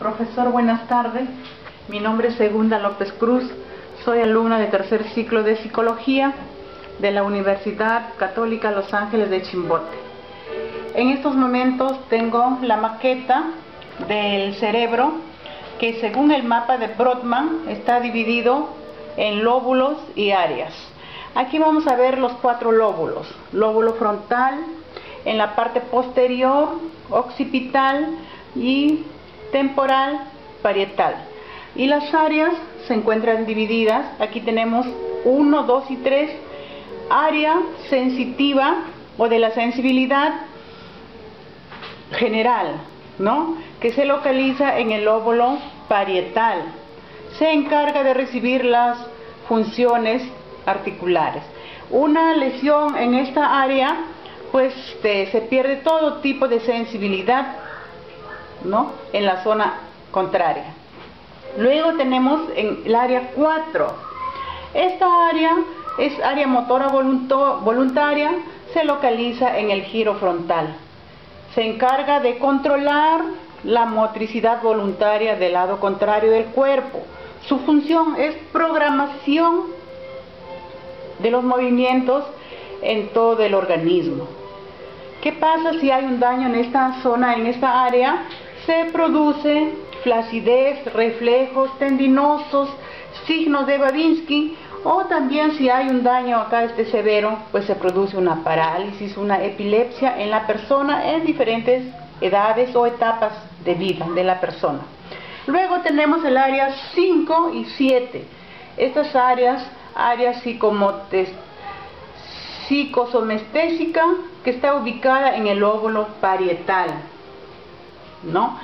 Profesor, buenas tardes. Mi nombre es Segunda López Cruz. Soy alumna de tercer ciclo de Psicología de la Universidad Católica Los Ángeles de Chimbote. En estos momentos tengo la maqueta del cerebro que, según el mapa de Brodmann, está dividido en lóbulos y áreas. Aquí vamos a ver los 4 lóbulos: lóbulo frontal, en la parte posterior, occipital y temporal, parietal. Y las áreas se encuentran divididas. Aquí tenemos 1, 2 y 3. Área sensitiva o de la sensibilidad general, ¿no?, que se localiza en el lóbulo parietal. Se encarga de recibir las funciones articulares. Una lesión en esta área, pues se pierde todo tipo de sensibilidad, ¿no?, en la zona contraria. Luego tenemos en el área 4. Esta área es área motora voluntaria, se localiza en el giro frontal. Se encarga de controlar la motricidad voluntaria del lado contrario del cuerpo. Su función es programación de los movimientos en todo el organismo. ¿Qué pasa si hay un daño en esta zona, en esta área? Se produce flacidez, reflejos tendinosos, signos de Babinski, o también si hay un daño acá severo, pues se produce una parálisis, una epilepsia en la persona en diferentes edades o etapas de vida de la persona. Luego tenemos el área 5 y 7. Estas áreas psicosonestésica, que está ubicada en el lóbulo parietal, ¿no?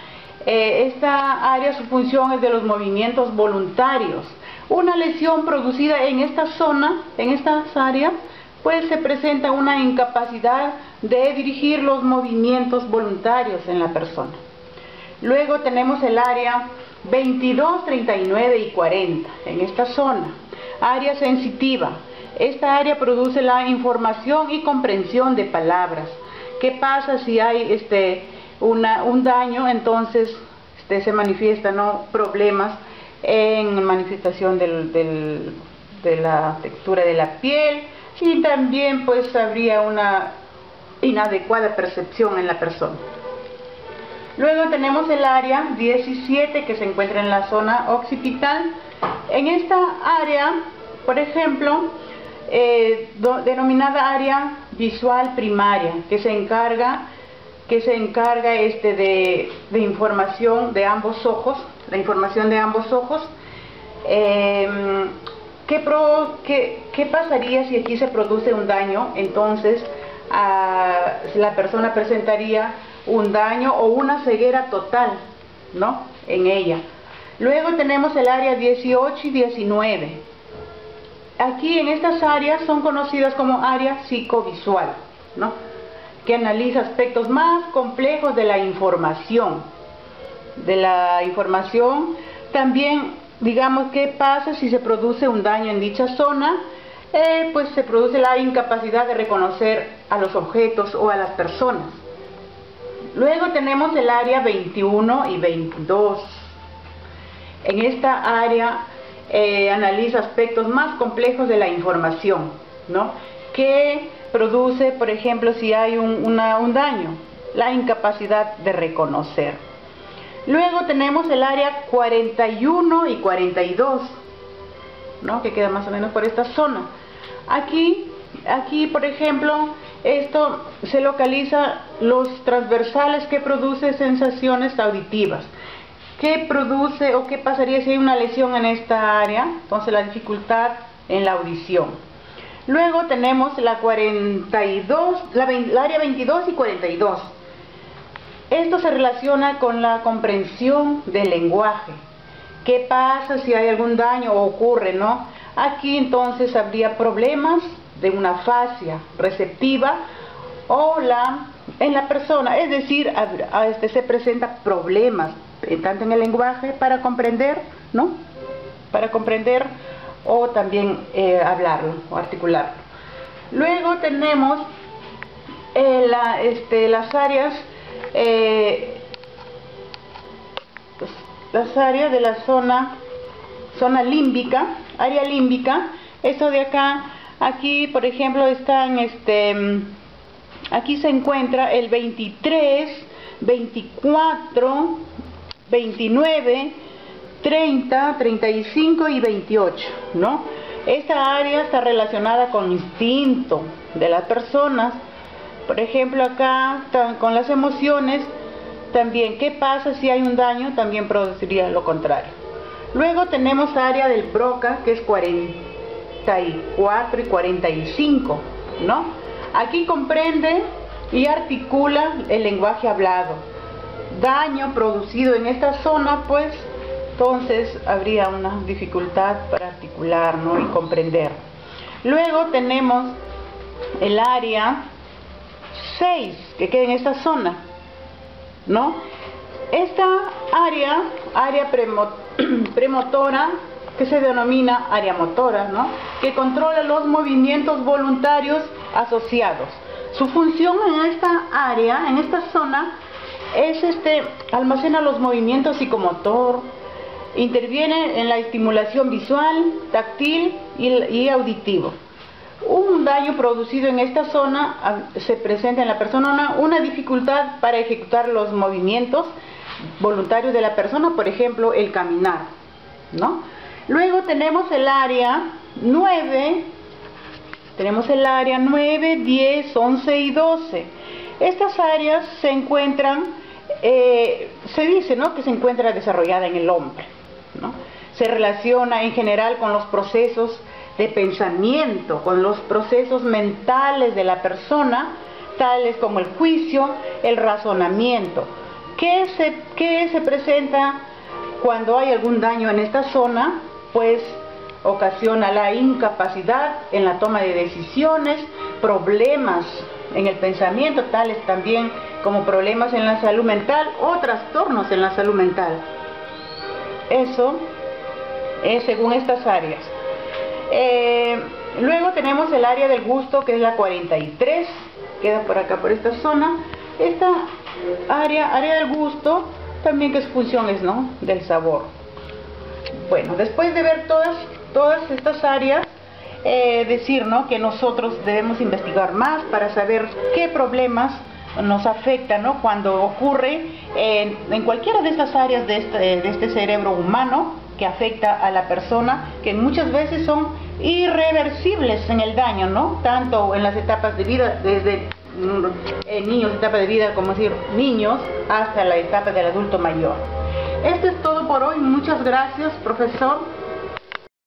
Esta área, su función es de los movimientos voluntarios. Una lesión producida en esta zona, en estas áreas, pues se presenta una incapacidad de dirigir los movimientos voluntarios en la persona. Luego tenemos el área 22, 39 y 40, en esta zona. Área sensitiva. Esta área produce la información y comprensión de palabras. ¿Qué pasa si hay un daño? Entonces se manifiestan, ¿no?, problemas en manifestación de la textura de la piel, y también pues habría una inadecuada percepción en la persona. Luego tenemos el área 17, que se encuentra en la zona occipital. En esta área, por ejemplo, denominada área visual primaria, que se encarga de información de ambos ojos, la información de ambos ojos. ¿Qué pasaría si aquí se produce un daño? Entonces la persona presentaría un daño o una ceguera total, ¿no?, en ella. Luego tenemos el área 18 y 19. Aquí en estas áreas son conocidas como área psicovisual, ¿no?, que analiza aspectos más complejos de la información. También, digamos, ¿qué pasa si se produce un daño en dicha zona? Pues se produce la incapacidad de reconocer a los objetos o a las personas. Luego tenemos el área 21 y 22. En esta área analiza aspectos más complejos de la información, ¿no?, que produce, por ejemplo, si hay un daño, la incapacidad de reconocer. Luego tenemos el área 41 y 42, ¿no?, que queda más o menos por esta zona. Aquí, por ejemplo, esto se localiza los transversales, que produce sensaciones auditivas. ¿Qué produce o qué pasaría si hay una lesión en esta área? Entonces, la dificultad en la audición. Luego tenemos la área 22 y 42. Esto se relaciona con la comprensión del lenguaje. ¿Qué pasa si hay algún daño o ocurre, no? Aquí entonces habría problemas de una fascia receptiva en la persona, es decir, se presentan problemas tanto en el lenguaje para comprender, ¿no?, o también hablarlo o articularlo. Luego tenemos las áreas las áreas de la zona límbica, área límbica. Esto de acá, aquí por ejemplo están aquí se encuentra el 23, 24, 29, 30, 35 y 28, ¿no? Esta área está relacionada con el instinto de las personas. Por ejemplo, acá con las emociones también. ¿Qué pasa si hay un daño? También produciría lo contrario. Luego tenemos área del Broca, que es 44 y 45, ¿no? Aquí comprende y articula el lenguaje hablado. Daño producido en esta zona, pues, entonces habría una dificultad para articular, ¿no? Y comprender. Luego tenemos el área 6, que queda en esta zona, ¿no? Esta área premotora, que se denomina área motora, ¿no? Que controla los movimientos voluntarios asociados. Su función en esta área, en esta zona, es almacena los movimientos psicomotor, interviene en la estimulación visual, táctil y auditivo. Un daño producido en esta zona se presenta en la persona una dificultad para ejecutar los movimientos voluntarios de la persona, por ejemplo, el caminar, ¿no? Luego tenemos el área 9, 10, 11 y 12. Estas áreas se encuentran, se dice, ¿no?, que se encuentra desarrollada en el hombre, ¿no? Se relaciona en general con los procesos de pensamiento, con los procesos mentales de la persona, tales como el juicio, el razonamiento. ¿Qué se presenta cuando hay algún daño en esta zona? Pues ocasiona la incapacidad en la toma de decisiones, problemas en el pensamiento, tales también como problemas en la salud mental o trastornos en la salud mental. Eso es según estas áreas. Luego tenemos el área del gusto, que es la 43, queda por acá, por esta zona. Esta área del gusto, también que su función es, ¿no?, del sabor. Bueno, después de ver todas estas áreas, decir, ¿no?, que nosotros debemos investigar más para saber qué problemas nos afectan, ¿no?, cuando ocurre en cualquiera de estas áreas de este cerebro humano, que afecta a la persona, que muchas veces son irreversibles en el daño, ¿no? Tanto en las etapas de vida, desde niños, etapa de vida, como decir, niños, hasta la etapa del adulto mayor. Esto es todo por hoy. Muchas gracias, profesor.